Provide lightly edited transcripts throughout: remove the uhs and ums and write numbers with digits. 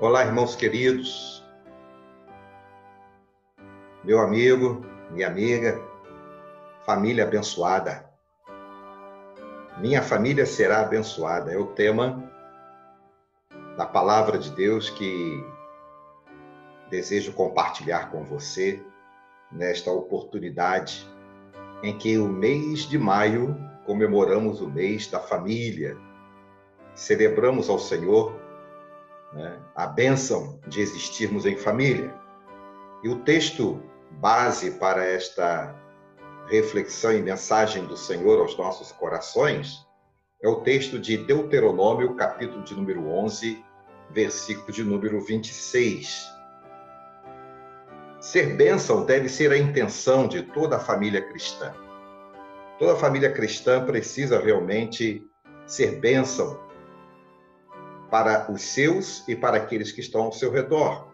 Olá, irmãos queridos, meu amigo, minha amiga, família abençoada. Minha família será abençoada. É o tema da palavra de Deus que desejo compartilhar com você nesta oportunidade em que o mês de maio comemoramos o mês da família. Celebramos ao Senhor, a bênção de existirmos em família. E o texto base para esta reflexão e mensagem do Senhor aos nossos corações é o texto de Deuteronômio, capítulo de número 11, versículo de número 26. Ser bênção deve ser a intenção de toda a família cristã. Toda a família cristã precisa realmente ser bênção para os seus e para aqueles que estão ao seu redor.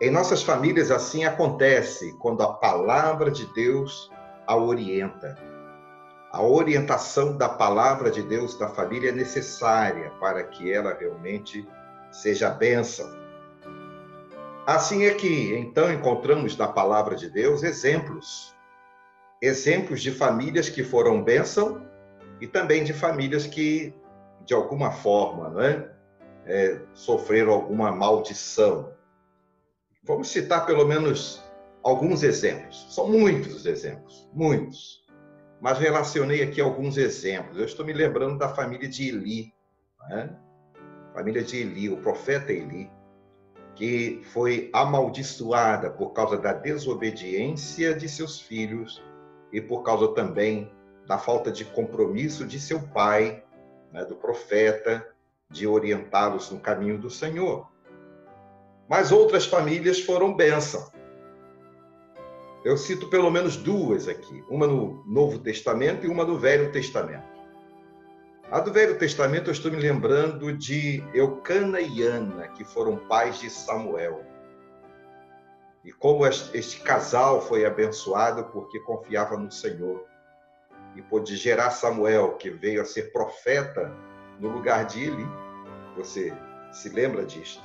Em nossas famílias, assim acontece quando a palavra de Deus a orienta. A orientação da palavra de Deus da família é necessária para que ela realmente seja bênção. Assim é que, então, encontramos na palavra de Deus exemplos de famílias que foram bênção e também de famílias que, de alguma forma, sofreram alguma maldição. Vamos citar pelo menos alguns exemplos. São muitos os exemplos, muitos. Mas relacionei aqui alguns exemplos. Eu estou me lembrando da família de Eli, família de Eli, o profeta Eli, que foi amaldiçoada por causa da desobediência de seus filhos e por causa também da falta de compromisso de seu pai, do profeta, de orientá-los no caminho do Senhor. Mas outras famílias foram bênção. Eu cito pelo menos duas aqui, uma no Novo Testamento e uma no Velho Testamento. A do Velho Testamento eu estou me lembrando de Eucana e Ana, que foram pais de Samuel. E como este casal foi abençoado porque confiava no Senhor. E pôde gerar Samuel, que veio a ser profeta no lugar de Eli. Você se lembra disto?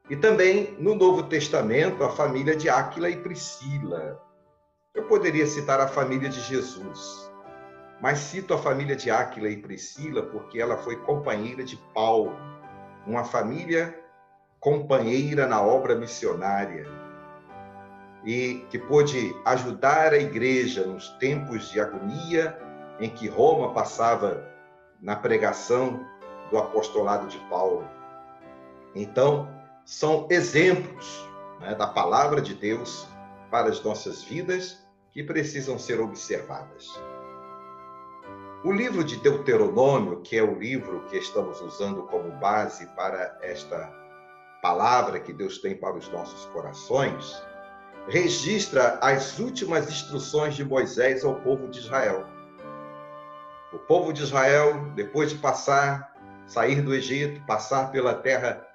E também, no Novo Testamento, a família de Áquila e Priscila. Eu poderia citar a família de Jesus, mas cito a família de Áquila e Priscila porque ela foi companheira de Paulo, uma família companheira na obra missionária e que pôde ajudar a igreja nos tempos de agonia em que Roma passava na pregação do apostolado de Paulo. Então, são exemplos da palavra de Deus para as nossas vidas que precisam ser observadas. O livro de Deuteronômio, que é o livro que estamos usando como base para esta palavra que Deus tem para os nossos corações, registra as últimas instruções de Moisés ao povo de Israel. O povo de Israel, depois de sair do Egito, passar pela terra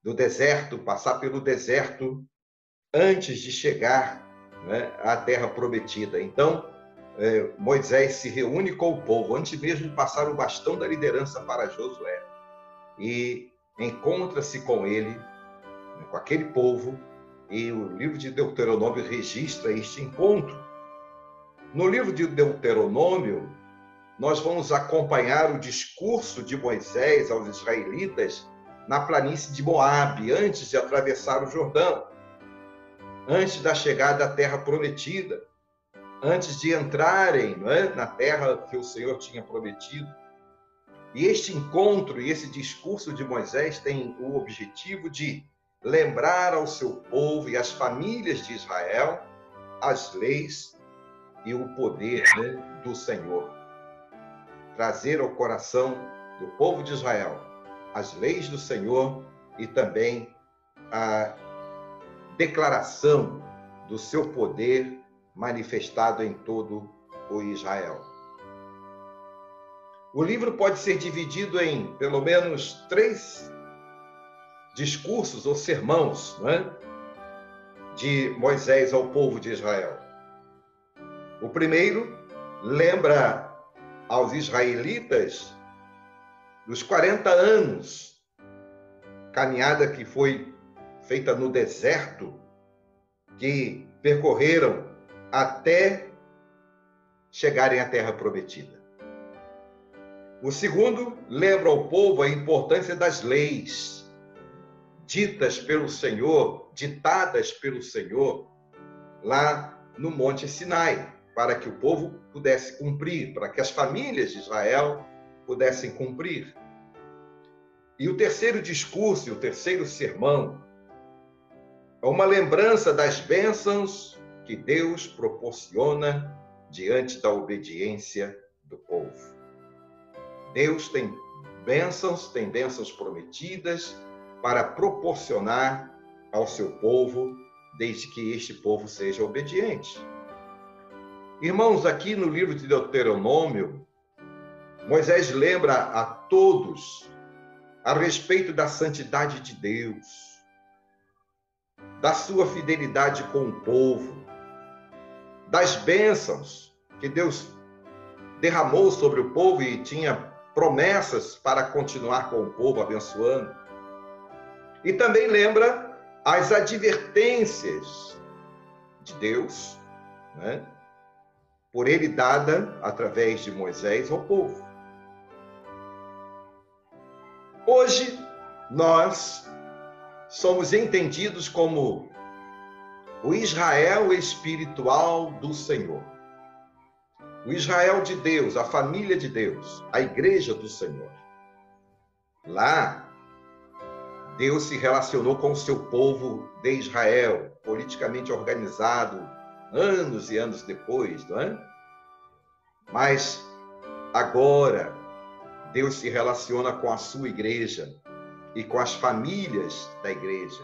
do deserto, passar pelo deserto antes de chegar à terra prometida. Então, Moisés se reúne com o povo, antes mesmo de passar o bastão da liderança para Josué, e encontra-se com ele, com aquele povo, e o livro de Deuteronômio registra este encontro. No livro de Deuteronômio, nós vamos acompanhar o discurso de Moisés aos israelitas na planície de Moabe, antes de atravessar o Jordão, antes da chegada à terra prometida, antes de entrarem na terra que o Senhor tinha prometido. E este encontro e esse discurso de Moisés tem o objetivo de lembrar ao seu povo e às famílias de Israel as leis e o poder do Senhor. Trazer ao coração do povo de Israel as leis do Senhor e também a declaração do seu poder manifestado em todo o Israel. O livro pode ser dividido em pelo menos 3 discursos ou sermãos de Moisés ao povo de Israel. O primeiro lembra aos israelitas dos 40 anos caminhada que foi feita no deserto, que percorreram até chegarem à terra prometida. O segundo lembra ao povo a importância das leis ditas pelo Senhor, ditadas pelo Senhor lá no Monte Sinai, para que o povo pudesse cumprir, para que as famílias de Israel pudessem cumprir. E o terceiro discurso, o terceiro sermão, é uma lembrança das bênçãos que Deus proporciona diante da obediência do povo. Deus tem bênçãos prometidas para proporcionar ao seu povo, desde que este povo seja obediente. Irmãos, aqui no livro de Deuteronômio, Moisés lembra a todos a respeito da santidade de Deus, da sua fidelidade com o povo, das bênçãos que Deus derramou sobre o povo e tinha promessas para continuar com o povo abençoando. E também lembra as advertências de Deus, né, por ele dada através de Moisés ao povo. Hoje, nós somos entendidos como o Israel espiritual do Senhor. O Israel de Deus, a família de Deus, a igreja do Senhor. Lá, Deus se relacionou com o seu povo de Israel, politicamente organizado, anos e anos depois, não é? Mas agora, Deus se relaciona com a sua igreja e com as famílias da igreja,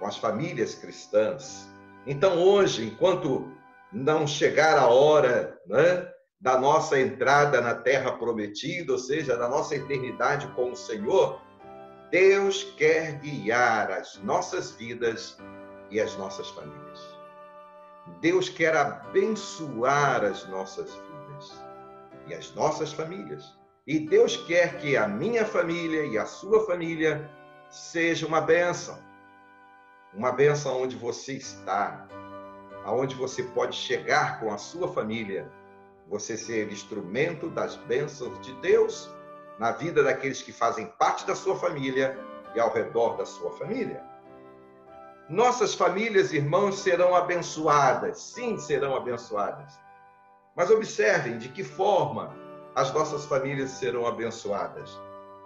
com as famílias cristãs. Então, hoje, enquanto não chegar a hora, né, da nossa entrada na terra prometida, ou seja, da nossa eternidade com o Senhor, Deus quer guiar as nossas vidas e as nossas famílias. Deus quer abençoar as nossas vidas e as nossas famílias. E Deus quer que a minha família e a sua família seja uma bênção onde você está, aonde você pode chegar com a sua família, você ser instrumento das bênçãos de Deus na vida daqueles que fazem parte da sua família e ao redor da sua família. Nossas famílias, irmãos, serão abençoadas, sim, serão abençoadas. Mas observem de que forma as nossas famílias serão abençoadas.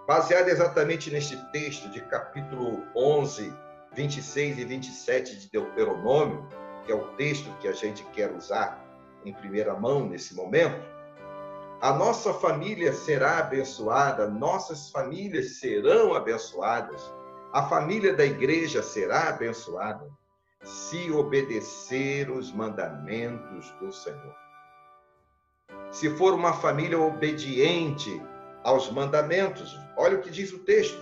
Baseado exatamente neste texto de capítulo 11, 26 e 27 de Deuteronômio, que é o texto que a gente quer usar em primeira mão nesse momento, a nossa família será abençoada, nossas famílias serão abençoadas, a família da igreja será abençoada, se obedecer os mandamentos do Senhor. Se for uma família obediente aos mandamentos, olha o que diz o texto.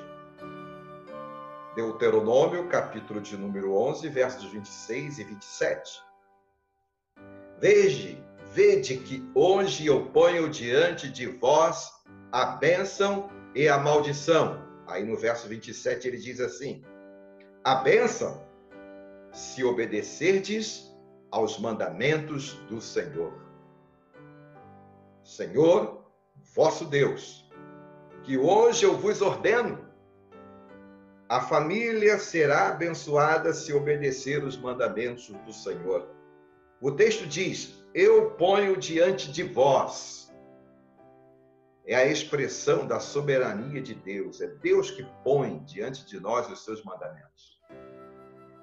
Deuteronômio, capítulo de número 11, versos 26 e 27. Vede que hoje eu ponho diante de vós a bênção e a maldição. Aí no verso 27 ele diz assim: a bênção, se obedecerdes aos mandamentos do Senhor. Senhor, vosso Deus, que hoje eu vos ordeno. A família será abençoada se obedecer os mandamentos do Senhor. O texto diz: eu ponho diante de vós. É a expressão da soberania de Deus. É Deus que põe diante de nós os seus mandamentos.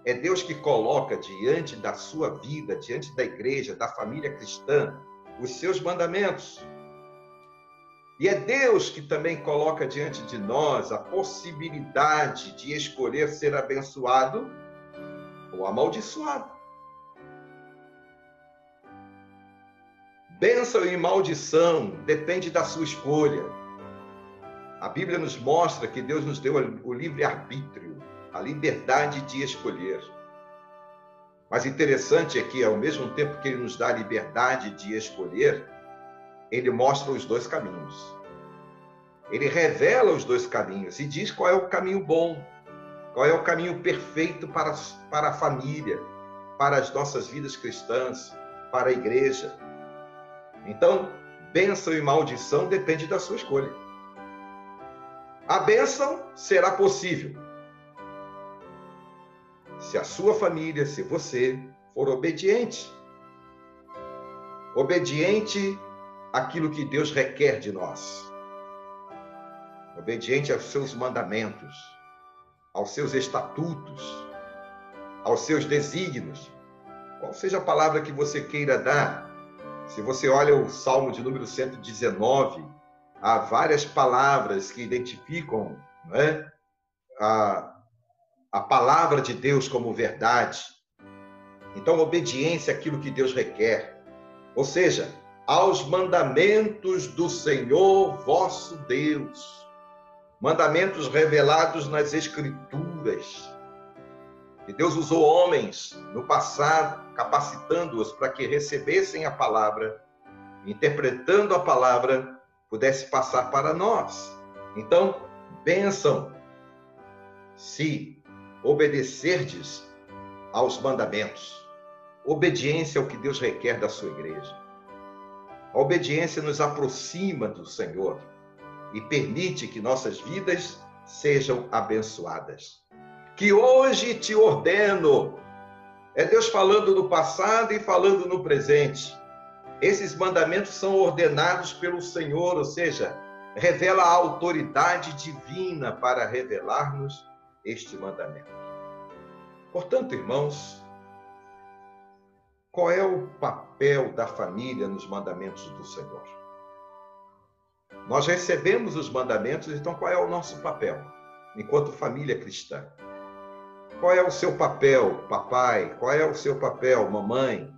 É Deus que coloca diante da sua vida, diante da igreja, da família cristã, os seus mandamentos. E é Deus que também coloca diante de nós a possibilidade de escolher ser abençoado ou amaldiçoado. Bênção e maldição depende da sua escolha. A Bíblia nos mostra que Deus nos deu o livre-arbítrio, a liberdade de escolher. Mas interessante é que, ao mesmo tempo que Ele nos dá a liberdade de escolher, Ele mostra os dois caminhos. Ele revela os dois caminhos e diz qual é o caminho bom Qual é o caminho perfeito para a família, para as nossas vidas cristãs, para a igreja? Então, bênção e maldição depende da sua escolha. A bênção será possível se a sua família, se você for obediente. Obediente àquilo que Deus requer de nós. Obediente aos seus mandamentos, aos seus estatutos, aos seus desígnios. Qual seja a palavra que você queira dar. Se você olha o Salmo de número 119, há várias palavras que identificam, não é? A palavra de Deus como verdade. Então, obediência àquilo que Deus requer. Ou seja, aos mandamentos do Senhor vosso Deus. Mandamentos revelados nas Escrituras. E Deus usou homens no passado, capacitando-os para que recebessem a palavra, interpretando a palavra, pudesse passar para nós. Então, bênção se obedecerdes aos mandamentos. Obediência ao que Deus requer da sua igreja. A obediência nos aproxima do Senhor e permite que nossas vidas sejam abençoadas. Que hoje te ordeno. É Deus falando no passado e falando no presente. Esses mandamentos são ordenados pelo Senhor, ou seja, revela a autoridade divina para revelar-nos este mandamento. Portanto, irmãos, qual é o papel da família nos mandamentos do Senhor? Nós recebemos os mandamentos, então qual é o nosso papel enquanto família cristã? Qual é o seu papel, papai? Qual é o seu papel, mamãe?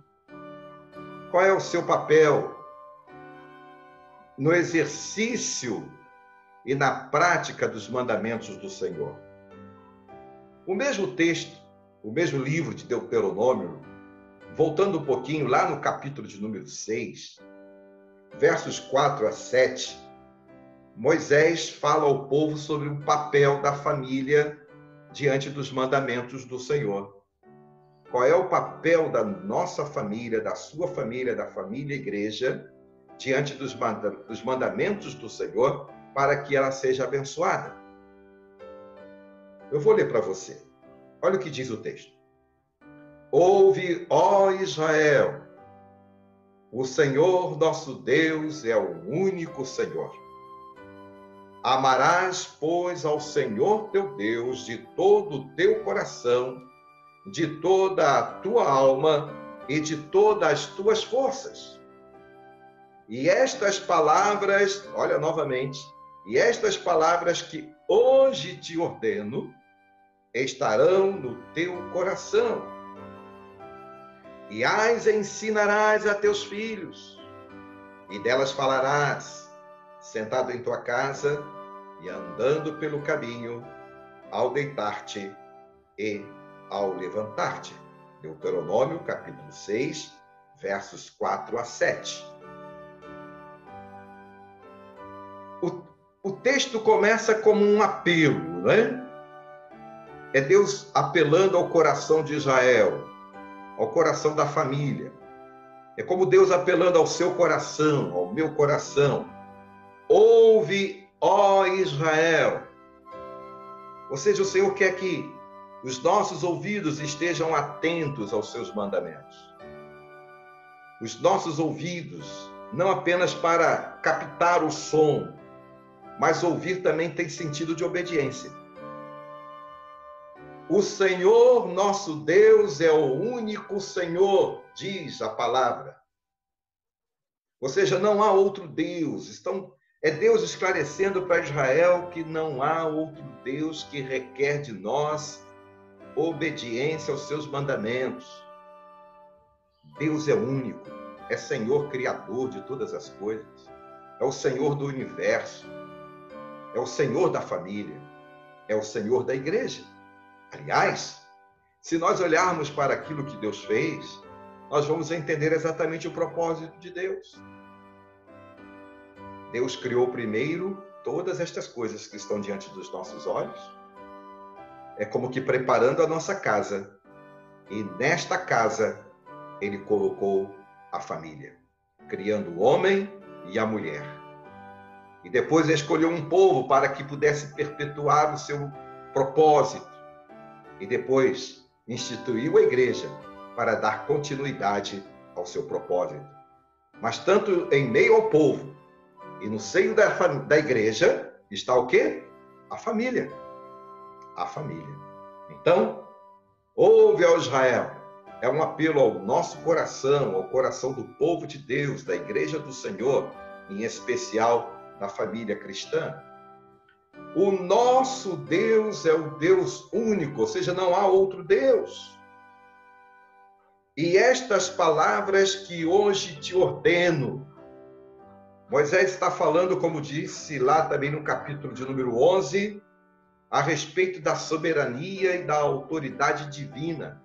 Qual é o seu papel no exercício e na prática dos mandamentos do Senhor? O mesmo texto, o mesmo livro de Deuteronômio, voltando um pouquinho lá no capítulo de número 6, versos 4 a 7, Moisés fala ao povo sobre o papel da família diante dos mandamentos do Senhor. Qual é o papel da nossa família, da sua família, da família igreja, diante dos mandamentos do Senhor, para que ela seja abençoada? Eu vou ler para você. Olha o que diz o texto. Ouve, ó Israel, o Senhor nosso Deus é o único Senhor. Amarás, pois, ao Senhor teu Deus de todo o teu coração, de toda a tua alma e de todas as tuas forças. E estas palavras, olha novamente, e estas palavras que hoje te ordeno, estarão no teu coração. E as ensinarás a teus filhos, e delas falarás, sentado em tua casa e andando pelo caminho, ao deitar-te e ao levantar-te. Deuteronômio, capítulo 6, versos 4 a 7. O texto começa como um apelo, né? É Deus apelando ao coração de Israel, ao coração da família. É como Deus apelando ao seu coração, ao meu coração. Ouve, ó Israel. Ou seja, o Senhor quer que os nossos ouvidos estejam atentos aos seus mandamentos. Os nossos ouvidos, não apenas para captar o som, mas ouvir também tem sentido de obediência. O Senhor nosso Deus é o único Senhor, diz a palavra. Ou seja, não há outro Deus. Então, é Deus esclarecendo para Israel que não há outro Deus que requer de nós obediência aos seus mandamentos. Deus é único, é Senhor criador de todas as coisas, é o Senhor do universo, é o Senhor da família, é o Senhor da igreja. Aliás, se nós olharmos para aquilo que Deus fez, nós vamos entender exatamente o propósito de Deus. Deus criou primeiro todas estas coisas que estão diante dos nossos olhos. é como que preparando a nossa casa. E nesta casa, ele colocou a família, criando o homem e a mulher. E depois escolheu um povo para que pudesse perpetuar o seu propósito. E depois instituiu a igreja para dar continuidade ao seu propósito. Mas tanto em meio ao povo e no seio da igreja está o quê? A família. A família. Então, ouve, ó Israel, é um apelo ao nosso coração, ao coração do povo de Deus, da igreja do Senhor, em especial da família cristã. O nosso Deus é o Deus único, ou seja, não há outro Deus. E estas palavras que hoje te ordeno, Moisés está falando, como disse lá também no capítulo de número 11, a respeito da soberania e da autoridade divina.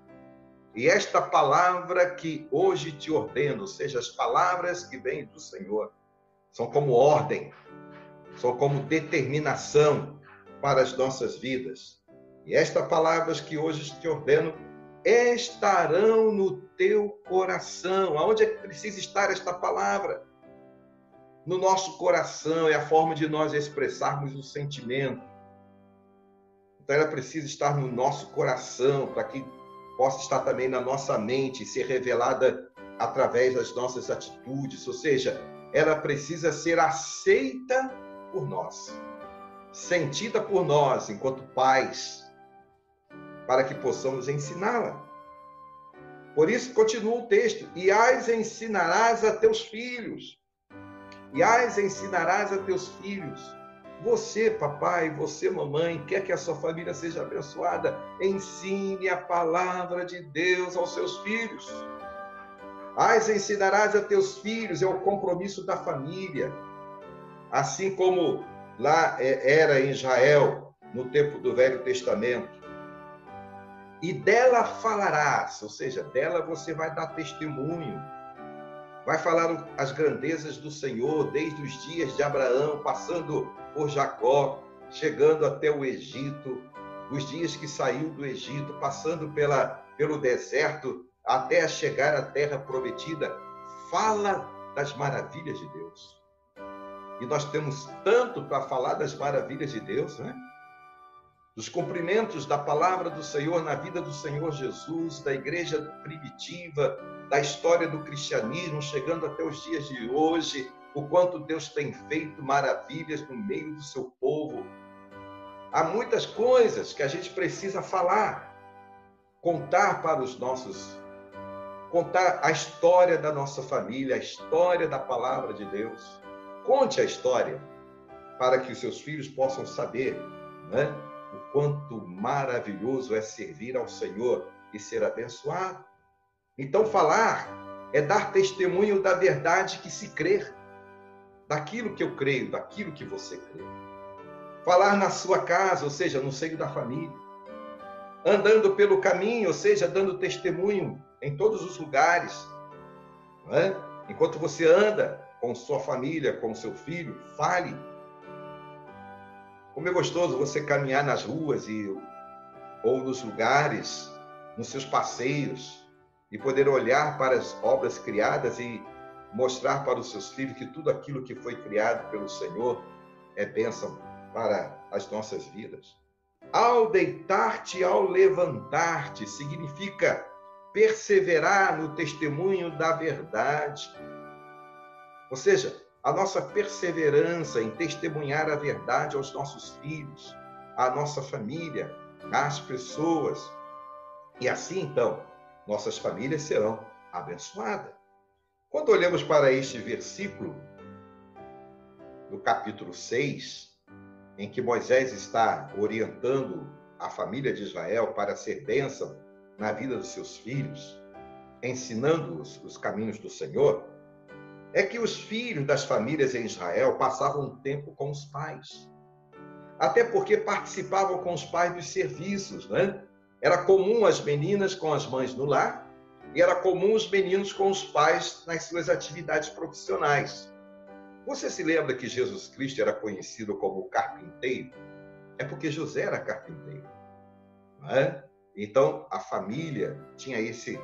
E esta palavra que hoje te ordeno, ou seja, as palavras que vêm do Senhor, são como ordem, são como determinação para as nossas vidas. E estas palavras que hoje te ordeno estarão no teu coração. Aonde é que precisa estar esta palavra? No nosso coração, é a forma de nós expressarmos o sentimento. Então ela precisa estar no nosso coração, para que possa estar também na nossa mente, ser revelada através das nossas atitudes. Ou seja, ela precisa ser aceita por nós, sentida por nós, enquanto pais, para que possamos ensiná-la. Por isso, continua o texto: e as ensinarás a teus filhos. E as ensinarás a teus filhos. Você, papai, você, mamãe, quer que a sua família seja abençoada? Ensine a palavra de Deus aos seus filhos. As ensinarás a teus filhos, é o compromisso da família. Assim como lá era em Israel, no tempo do Velho Testamento. E dela falarás, ou seja, dela você vai dar testemunho. Vai falar as grandezas do Senhor, desde os dias de Abraão, passando por Jacó, chegando até o Egito, os dias que saiu do Egito, passando pelo deserto, até chegar à terra prometida. Fala das maravilhas de Deus. E nós temos tanto para falar das maravilhas de Deus, né? Dos cumprimentos da palavra do Senhor na vida do Senhor Jesus, da igreja primitiva, da história do cristianismo, chegando até os dias de hoje, o quanto Deus tem feito maravilhas no meio do seu povo. Há muitas coisas que a gente precisa falar, contar para os nossos, contar a história da nossa família, a história da palavra de Deus. Conte a história para que os seus filhos possam saber, né, o quanto maravilhoso é servir ao Senhor e ser abençoado. Então, falar é dar testemunho da verdade que se crer, daquilo que eu creio, daquilo que você crê. Falar na sua casa, ou seja, no seio da família. Andando pelo caminho, ou seja, dando testemunho em todos os lugares. Não é? Enquanto você anda com sua família, com seu filho, fale. Como é gostoso você caminhar nas ruas ou nos lugares, nos seus passeios, e poder olhar para as obras criadas e mostrar para os seus filhos que tudo aquilo que foi criado pelo Senhor é bênção para as nossas vidas. Ao deitar-te, ao levantar-te, significa perseverar no testemunho da verdade. Ou seja, a nossa perseverança em testemunhar a verdade aos nossos filhos, à nossa família, às pessoas. E assim, então, nossas famílias serão abençoadas. Quando olhamos para este versículo, do capítulo 6, em que Moisés está orientando a família de Israel para ser bênção na vida dos seus filhos, ensinando-os os caminhos do Senhor, é que os filhos das famílias em Israel passavam um tempo com os pais. Até porque participavam com os pais dos serviços, né? Era comum as meninas com as mães no lar e era comum os meninos com os pais nas suas atividades profissionais. Você se lembra que Jesus Cristo era conhecido como carpinteiro? É porque José era carpinteiro. não é? Então, a família tinha esse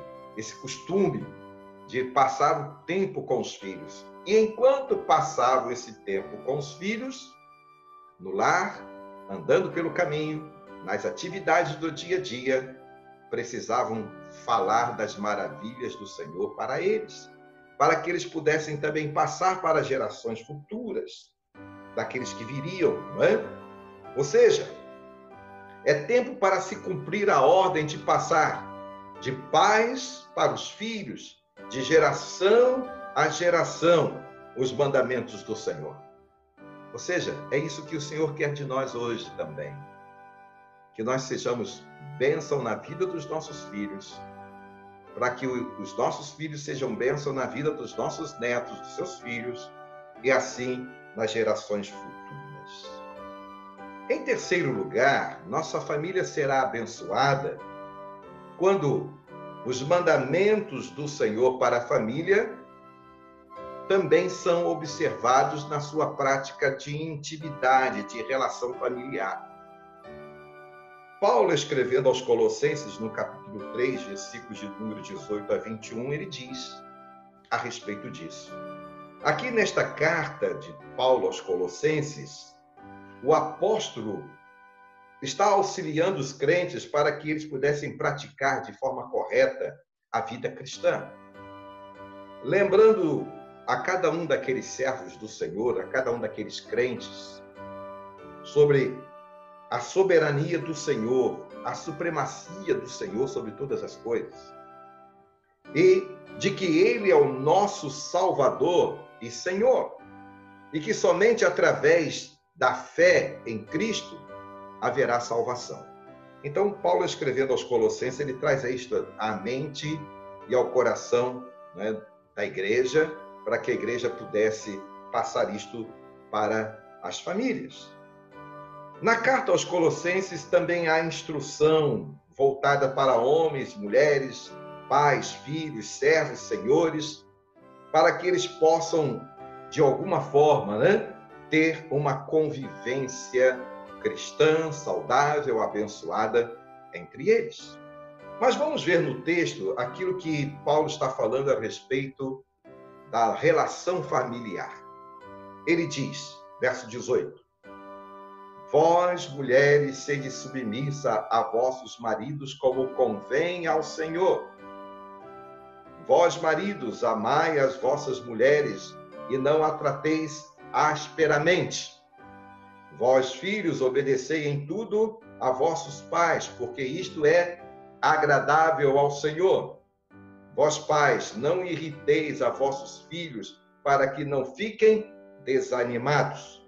costume de passar o tempo com os filhos. E enquanto passavam esse tempo com os filhos, no lar, andando pelo caminho, nas atividades do dia a dia, precisavam falar das maravilhas do Senhor para eles, para que eles pudessem também passar para gerações futuras, daqueles que viriam, não é? Ou seja, é tempo para se cumprir a ordem de passar de pais para os filhos, de geração a geração, os mandamentos do Senhor. Ou seja, é isso que o Senhor quer de nós hoje também. Que nós sejamos bênção na vida dos nossos filhos, para que os nossos filhos sejam bênção na vida dos nossos netos, dos seus filhos, e assim nas gerações futuras. Em terceiro lugar, nossa família será abençoada quando os mandamentos do Senhor para a família também são observados na sua prática de intimidade, de relação familiar. Paulo, escrevendo aos Colossenses, no capítulo 3, versículos de número 18 a 21, ele diz a respeito disso. Aqui nesta carta de Paulo aos Colossenses, o apóstolo está auxiliando os crentes para que eles pudessem praticar de forma correta a vida cristã. Lembrando a cada um daqueles servos do Senhor, a cada um daqueles crentes, sobre a soberania do Senhor, a supremacia do Senhor sobre todas as coisas, e de que Ele é o nosso Salvador e Senhor, e que somente através da fé em Cristo haverá salvação. Então, Paulo, escrevendo aos Colossenses, ele traz isto à mente e ao coração, né, da igreja, para que a igreja pudesse passar isto para as famílias. Na carta aos Colossenses também há instrução voltada para homens, mulheres, pais, filhos, servos, senhores, para que eles possam, de alguma forma, né, ter uma convivência cristã, saudável, abençoada entre eles. Mas vamos ver no texto aquilo que Paulo está falando a respeito da relação familiar. Ele diz, verso 18, vós, mulheres, sede submissa a vossos maridos como convém ao Senhor. Vós, maridos, amai as vossas mulheres e não a trateis asperamente. Vós, filhos, obedecei em tudo a vossos pais, porque isto é agradável ao Senhor. Vós, pais, não irriteis a vossos filhos, para que não fiquem desanimados.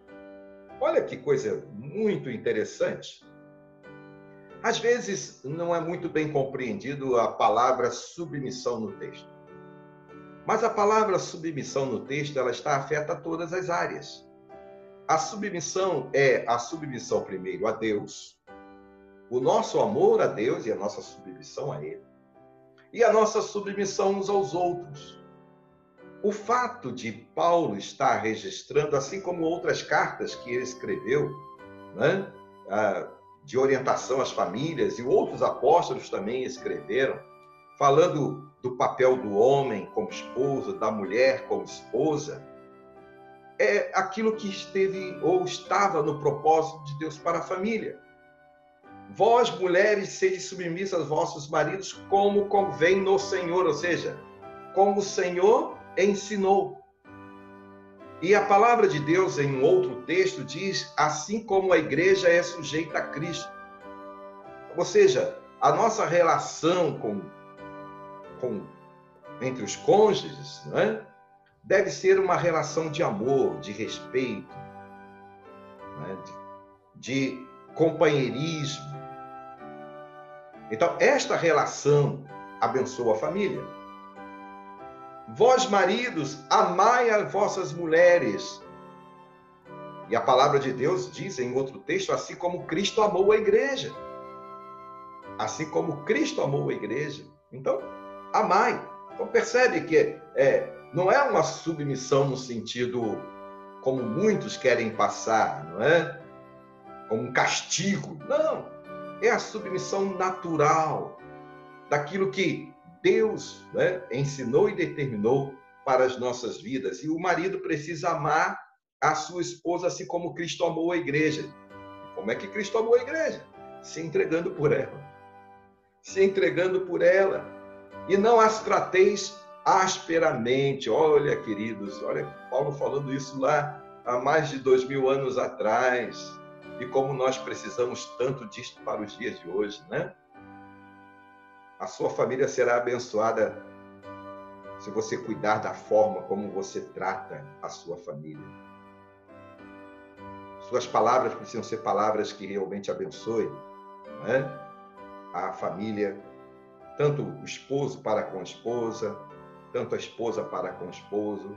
Olha que coisa muito interessante. Às vezes, não é muito bem compreendido a palavra submissão no texto. Mas a palavra submissão no texto, ela está afeta a todas as áreas. A submissão é a submissão primeiro a Deus, o nosso amor a Deus e a nossa submissão a Ele, e a nossa submissão uns aos outros. O fato de Paulo estar registrando, assim como outras cartas que ele escreveu, né, de orientação às famílias, e outros apóstolos também escreveram, falando do papel do homem como esposo, da mulher como esposa, é aquilo que esteve ou estava no propósito de Deus para a família. Vós, mulheres, sede submissas aos vossos maridos como convém no Senhor, ou seja, como o Senhor ensinou. E a palavra de Deus, em um outro texto, diz, assim como a igreja é sujeita a Cristo. Ou seja, a nossa relação entre os cônjuges, né, deve ser uma relação de amor, de respeito, né, de companheirismo. Então, esta relação abençoa a família. Vós, maridos, amai as vossas mulheres. E a palavra de Deus diz em outro texto, assim como Cristo amou a igreja. Assim como Cristo amou a igreja. Então, amai. Então, percebe que não é uma submissão no sentido como muitos querem passar, não é? Como um castigo. Não. É a submissão natural daquilo que Deus, né, ensinou e determinou para as nossas vidas. E o marido precisa amar a sua esposa assim como Cristo amou a igreja. Como é que Cristo amou a igreja? Se entregando por ela. Se entregando por ela. E não as trateis asperamente. Olha, queridos, olha Paulo falando isso lá há mais de 2000 anos atrás. E como nós precisamos tanto disso para os dias de hoje, né? A sua família será abençoada se você cuidar da forma como você trata a sua família. Suas palavras precisam ser palavras que realmente abençoem, né, a família, tanto o esposo para com a esposa, tanto a esposa para com o esposo,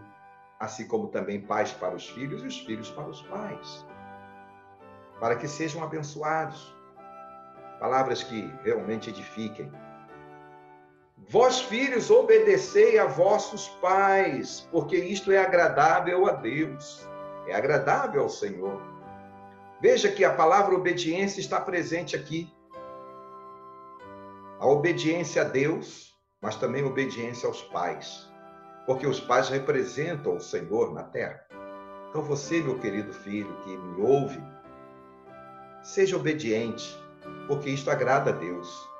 assim como também pais para os filhos e os filhos para os pais, para que sejam abençoados. Palavras que realmente edifiquem. Vós, filhos, obedecei a vossos pais, porque isto é agradável a Deus, é agradável ao Senhor. Veja que a palavra obediência está presente aqui. A obediência a Deus, mas também a obediência aos pais, porque os pais representam o Senhor na terra. Então você, meu querido filho, que me ouve, seja obediente, porque isto agrada a Deus.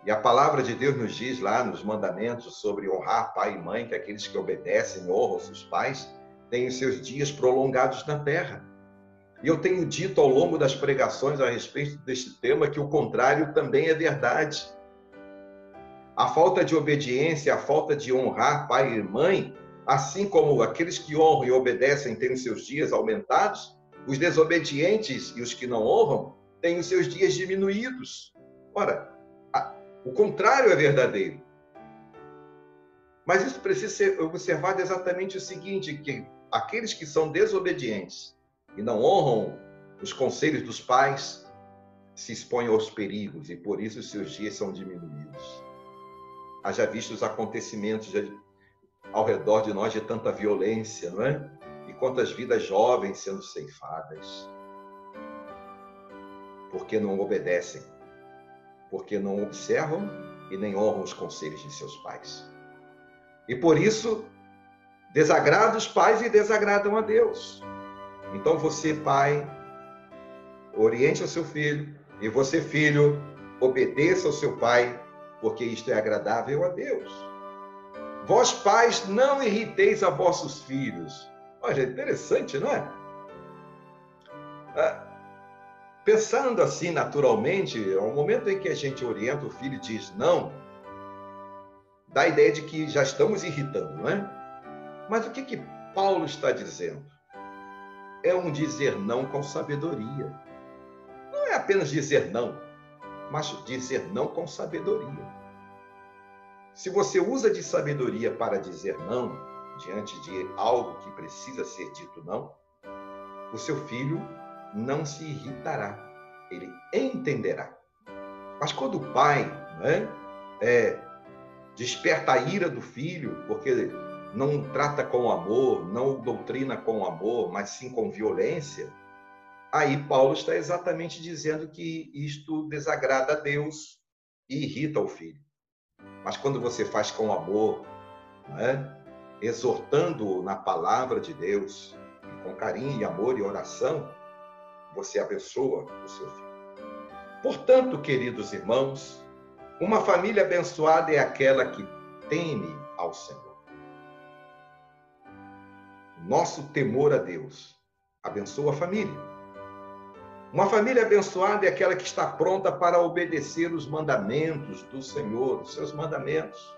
E a palavra de Deus nos diz lá nos mandamentos sobre honrar pai e mãe, que aqueles que obedecem e honram seus pais têm os seus dias prolongados na terra. E eu tenho dito ao longo das pregações a respeito deste tema que o contrário também é verdade. A falta de obediência, a falta de honrar pai e mãe, assim como aqueles que honram e obedecem têm os seus dias aumentados, os desobedientes e os que não honram têm os seus dias diminuídos. Ora, o contrário é verdadeiro. Mas isso precisa ser observado exatamente o seguinte, que aqueles que são desobedientes e não honram os conselhos dos pais se expõem aos perigos e por isso os seus dias são diminuídos. Haja visto os acontecimentos ao redor de nós de tanta violência, não é? E quantas vidas jovens sendo ceifadas. Porque não obedecem. Porque não observam e nem honram os conselhos de seus pais. E por isso, desagradam os pais e desagradam a Deus. Então você, pai, oriente o seu filho, e você, filho, obedeça ao seu pai, porque isto é agradável a Deus. Vós, pais, não irriteis a vossos filhos. Olha, interessante, não é? Pensando assim naturalmente, ao momento em que a gente orienta o filho e diz não, dá a ideia de que já estamos irritando, não é? Mas o que Paulo está dizendo? É um dizer não com sabedoria. Não é apenas dizer não, mas dizer não com sabedoria. Se você usa de sabedoria para dizer não, diante de algo que precisa ser dito não, o seu filho não se irritará, ele entenderá. Mas quando o pai, né, desperta a ira do filho, porque não trata com amor, não doutrina com amor, mas sim com violência, aí Paulo está exatamente dizendo que isto desagrada a Deus e irrita o filho. Mas quando você faz com amor, né, exortando na palavra de Deus, com carinho e amor e oração, você abençoa o seu filho. Portanto, queridos irmãos, uma família abençoada é aquela que teme ao Senhor. Nosso temor a Deus abençoa a família. Uma família abençoada é aquela que está pronta para obedecer os mandamentos do Senhor, os seus mandamentos.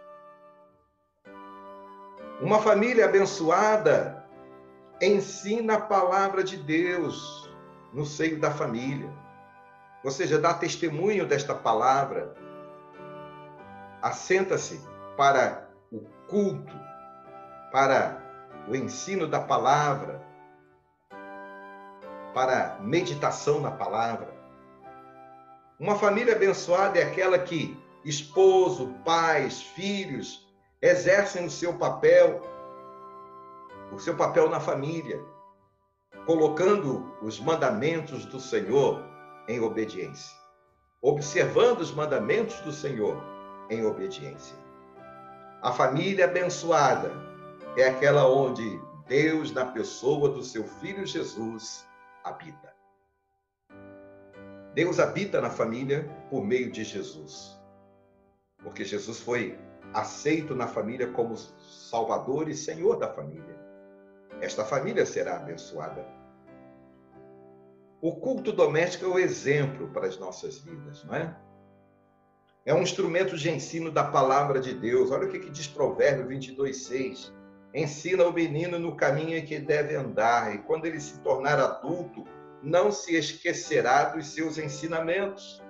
Uma família abençoada ensina a palavra de Deus no seio da família. Ou seja, dá testemunho desta palavra. Assenta-se para o culto, para o ensino da palavra, para meditação na palavra. Uma família abençoada é aquela que esposo, pais, filhos exercem o seu papel na família, colocando os mandamentos do Senhor em obediência, observando os mandamentos do Senhor em obediência. A família abençoada é aquela onde Deus, na pessoa do seu Filho Jesus, habita. Deus habita na família por meio de Jesus, porque Jesus foi aceito na família como Salvador e Senhor da família. Esta família será abençoada. O culto doméstico é o exemplo para as nossas vidas, não é? É um instrumento de ensino da palavra de Deus. Olha o que diz Provérbios 22:6. Ensina o menino no caminho em que deve andar, e quando ele se tornar adulto, não se esquecerá dos seus ensinamentos.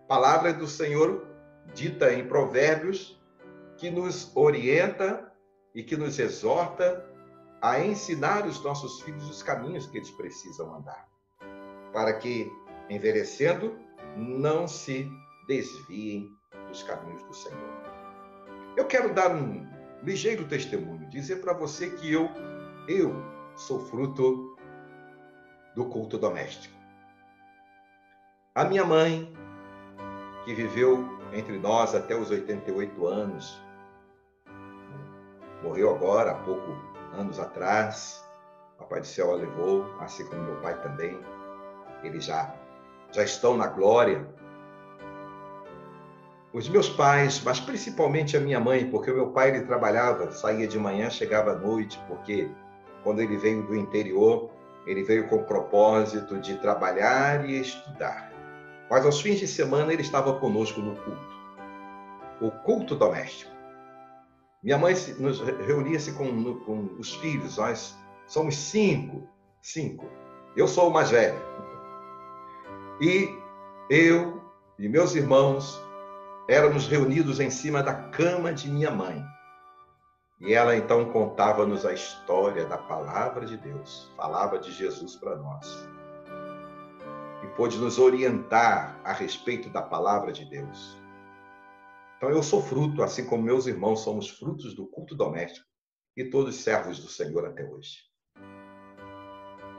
Palavra do Senhor dita em Provérbios, que nos orienta e que nos exorta a ensinar os nossos filhos os caminhos que eles precisam andar, para que, envelhecendo, não se desviem dos caminhos do Senhor. Eu quero dar um ligeiro testemunho, dizer para você que eu sou fruto do culto doméstico. A minha mãe, que viveu entre nós até os 88 anos, morreu agora, há poucos anos atrás. O Papai do Céu a levou, assim como meu pai também. Eles já estão na glória. Os meus pais, mas principalmente a minha mãe, porque o meu pai ele trabalhava, saía de manhã, chegava à noite, porque quando ele veio do interior, ele veio com o propósito de trabalhar e estudar. Mas aos fins de semana ele estava conosco no culto, o culto doméstico. Minha mãe nos reunia-se com os filhos, nós somos cinco. Eu sou o mais velho. E eu e meus irmãos éramos reunidos em cima da cama de minha mãe. E ela então contava-nos a história da palavra de Deus, falava de Jesus para nós. E pôde nos orientar a respeito da palavra de Deus. Então eu sou fruto, assim como meus irmãos somos frutos do culto doméstico e todos servos do Senhor até hoje.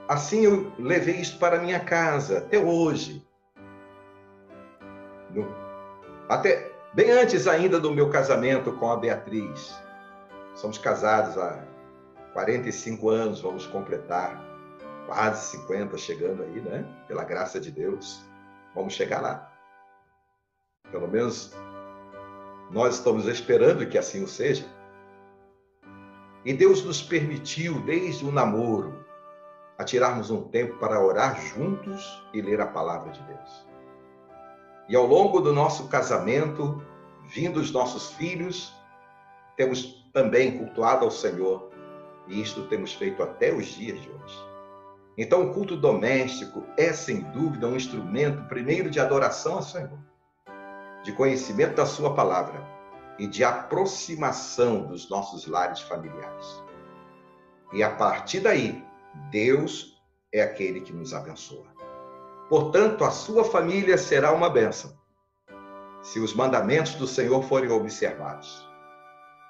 Assim eu levei isso para a minha casa, até hoje. Até bem antes ainda do meu casamento com a Beatriz. Somos casados há 45 anos, vamos completar. Quase 50, chegando aí, né? Pela graça de Deus. Vamos chegar lá. Pelo menos nós estamos esperando que assim o seja. E Deus nos permitiu, desde o namoro, a tirarmos um tempo para orar juntos e ler a palavra de Deus. E ao longo do nosso casamento, vindo os nossos filhos, temos também cultuado ao Senhor. E isto temos feito até os dias de hoje. Então, o culto doméstico é, sem dúvida, um instrumento, primeiro, de adoração ao Senhor, de conhecimento da sua palavra e de aproximação dos nossos lares familiares. E, a partir daí, Deus é aquele que nos abençoa. Portanto, a sua família será uma bênção, se os mandamentos do Senhor forem observados.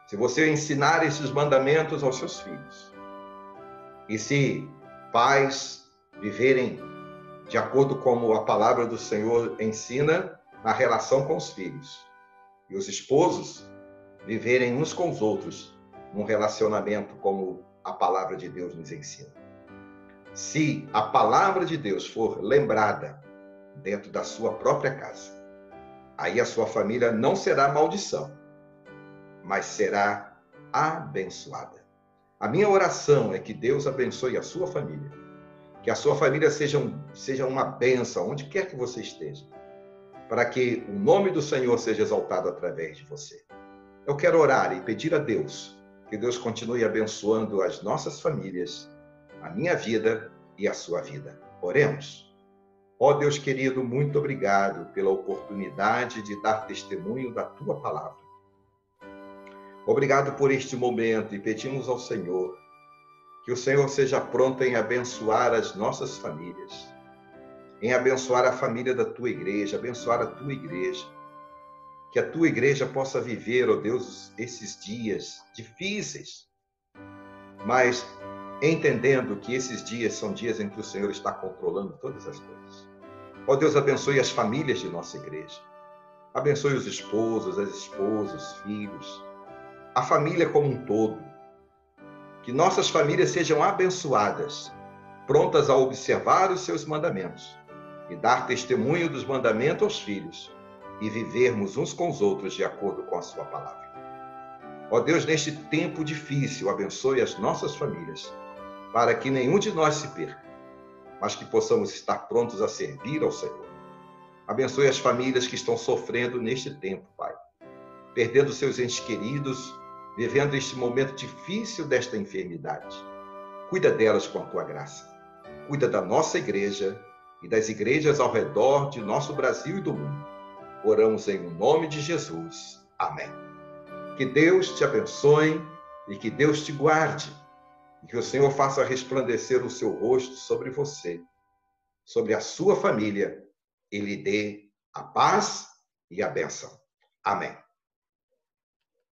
Se você ensinar esses mandamentos aos seus filhos. E se pais viverem de acordo com a palavra do Senhor ensina na relação com os filhos. E os esposos viverem uns com os outros num relacionamento como a palavra de Deus nos ensina. Se a palavra de Deus for lembrada dentro da sua própria casa, aí a sua família não será maldição, mas será abençoada. A minha oração é que Deus abençoe a sua família, que a sua família seja uma bênção, onde quer que você esteja, para que o nome do Senhor seja exaltado através de você. Eu quero orar e pedir a Deus que Deus continue abençoando as nossas famílias, a minha vida e a sua vida. Oremos. Ó Deus querido, muito obrigado pela oportunidade de dar testemunho da Tua palavra. Obrigado por este momento e pedimos ao Senhor que o Senhor seja pronto em abençoar as nossas famílias, em abençoar a família da Tua igreja, abençoar a Tua igreja, que a Tua igreja possa viver, ó Deus, esses dias difíceis, mas entendendo que esses dias são dias em que o Senhor está controlando todas as coisas. Ó Deus, abençoe as famílias de nossa igreja. Abençoe os esposos, as esposas, os filhos, a família como um todo. Que nossas famílias sejam abençoadas, prontas a observar os seus mandamentos e dar testemunho dos mandamentos aos filhos e vivermos uns com os outros de acordo com a sua palavra. Ó Deus, neste tempo difícil, abençoe as nossas famílias, para que nenhum de nós se perca, mas que possamos estar prontos a servir ao Senhor. Abençoe as famílias que estão sofrendo neste tempo, Pai, perdendo seus entes queridos, vivendo este momento difícil desta enfermidade. Cuida delas com a tua graça. Cuida da nossa igreja e das igrejas ao redor de nosso Brasil e do mundo. Oramos em nome de Jesus. Amém. Que Deus te abençoe e que Deus te guarde. E que o Senhor faça resplandecer o seu rosto sobre você, sobre a sua família, e lhe dê a paz e a bênção. Amém.